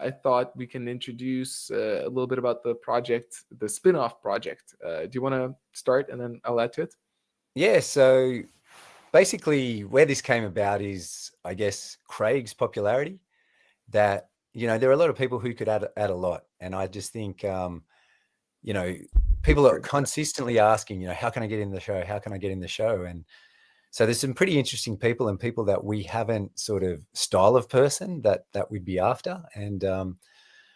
I thought we can introduce a little bit about the project, the spin-off project. Do you want to start and then I'll add to it? Yeah, so basically where this came about is, I guess, Craig's popularity. That there are a lot of people who could add a lot, and I just think you know people are consistently asking, how can I get in the show? How can I get in the show? And so there's some pretty interesting people and people that we haven't sort of style of person that we'd be after. And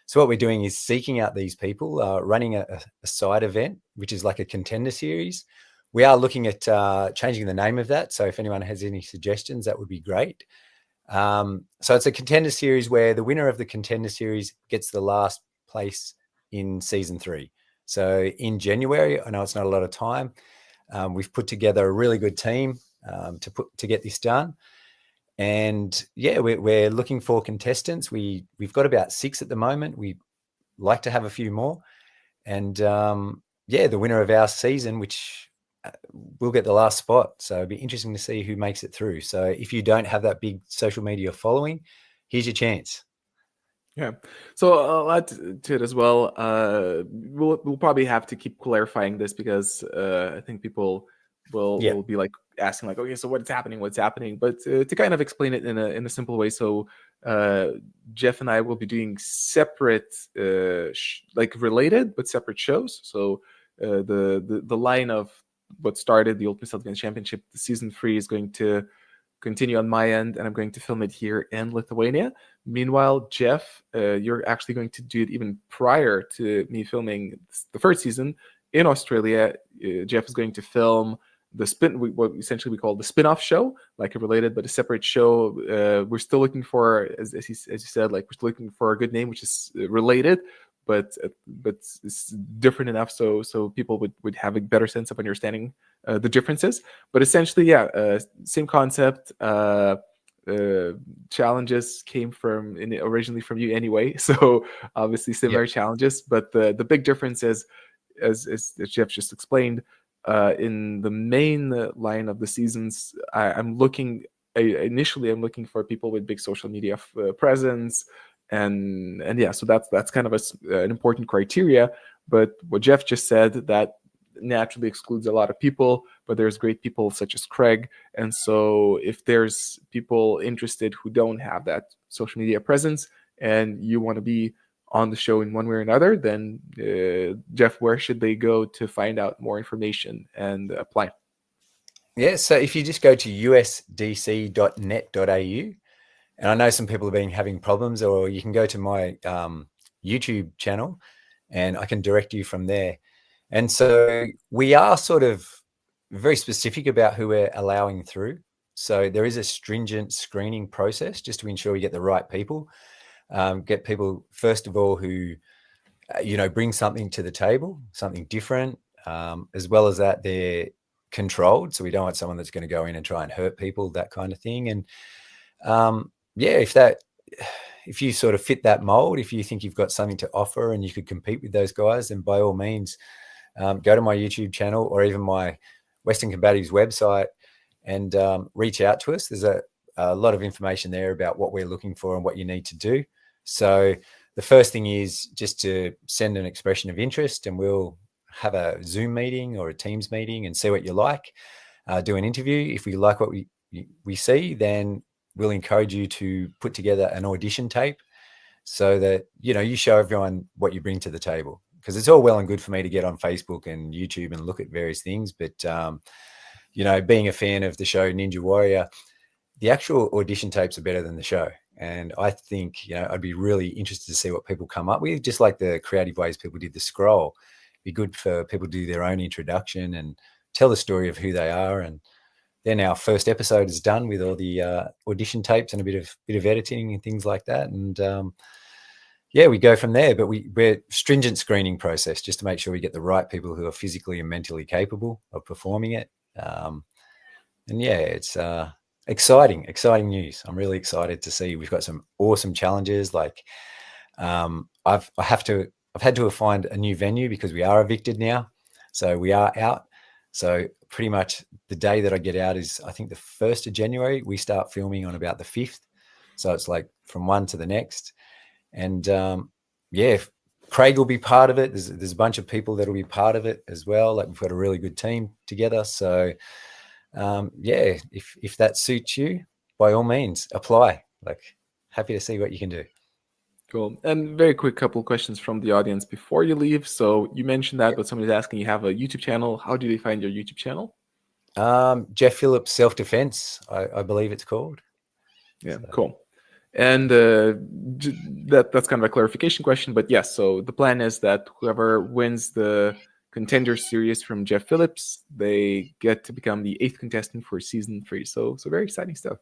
so what we're doing is seeking out these people, running a side event, which is like a Contender Series. We are looking at changing the name of that. So if anyone has any suggestions, that would be great. So it's a Contender Series where the winner of the Contender Series gets the last place in season 3. So in January, I know it's not a lot of time. We've put together a really good team to get this done. And yeah, we're looking for contestants. We've got about 6 at the moment. We like to have a few more. And yeah, the winner of our season, which will get the last spot. So it'd be interesting to see who makes it through. So if you don't have that big social media following, here's your chance. Yeah. So I'll add to it as well. We'll probably have to keep clarifying this because I think people will be like asking like, okay, so what's happening? What's happening? But to kind of explain it in a simple way, so Jeff and I will be doing separate, like related but separate shows. So the line of what started the Ultimate Self-Defense Championship, the season 3 is going to continue on my end, and I'm going to film it here in Lithuania. Meanwhile, Jeff, you're actually going to do it even prior to me filming the first season in Australia. Jeff is going to film what essentially we call the spin-off show, like a related but a separate show. We're still looking for, as you said, like we're still looking for a good name, which is related, but it's different enough so people would have a better sense of understanding the differences. But essentially, yeah, same concept. Challenges came originally from you anyway, so obviously similar challenges. But the big difference is, as Jeff just explained, in the main line of the seasons, initially I'm looking for people with big social media presence, and yeah, so that's kind of an important criteria. But what Jeff just said, that naturally excludes a lot of people, but there's great people such as Craig. And so if there's people interested who don't have that social media presence and you want to be on the show in one way or another, then Jeff, where should they go to find out more information and apply? Yeah, so if you just go to usdc.net.au, and I know some people have been having problems, or you can go to my YouTube channel and I can direct you from there. And so we are sort of very specific about who we're allowing through. So there is a stringent screening process just to ensure we get the right people. Get people, first of all, who, bring something to the table, something different, as well as that they're controlled. So we don't want someone that's going to go in and try and hurt people, that kind of thing. And yeah, if you sort of fit that mold, if you think you've got something to offer and you could compete with those guys, then by all means, go to my YouTube channel or even my Western Combatives website and reach out to us. There's a lot of information there about what we're looking for and what you need to do. So the first thing is just to send an expression of interest, and we'll have a Zoom meeting or a Teams meeting and see what you like. Do an interview. If we like what we see, then we'll encourage you to put together an audition tape so that, you show everyone what you bring to the table. Because it's all well and good for me to get on Facebook and YouTube and look at various things. But, being a fan of the show Ninja Warrior, the actual audition tapes are better than the show. And I think, I'd be really interested to see what people come up with, just like the creative ways people did the scroll. It'd be good for people to do their own introduction and tell the story of who they are. And then our first episode is done with all the audition tapes and a bit of editing and things like that. And yeah, we go from there. But we're stringent screening process just to make sure we get the right people who are physically and mentally capable of performing it. And yeah, it's exciting news. I'm really excited to see. We've got some awesome challenges. Like I've had to find a new venue because we are evicted now, so we are out. So pretty much the day that I get out is, I think, the 1st of January. We start filming on about the 5th. So it's like from one to the next. And yeah, Craig will be part of it. There's a bunch of people that will be part of it as well. Like, we've got a really good team together. So yeah, if that suits you, by all means, apply. Like, happy to see what you can do. Cool. And very quick couple questions from the audience before you leave. So you mentioned that, but somebody's asking, you have a YouTube channel. How do they find your YouTube channel? Jeff Phillips Self-Defense, I believe it's called. Yeah, so. Cool. And that's kind of a clarification question, but yes, so the plan is that whoever wins the Contender Series from Jeff Phillips, they get to become the 8th contestant for season 3. So very exciting stuff.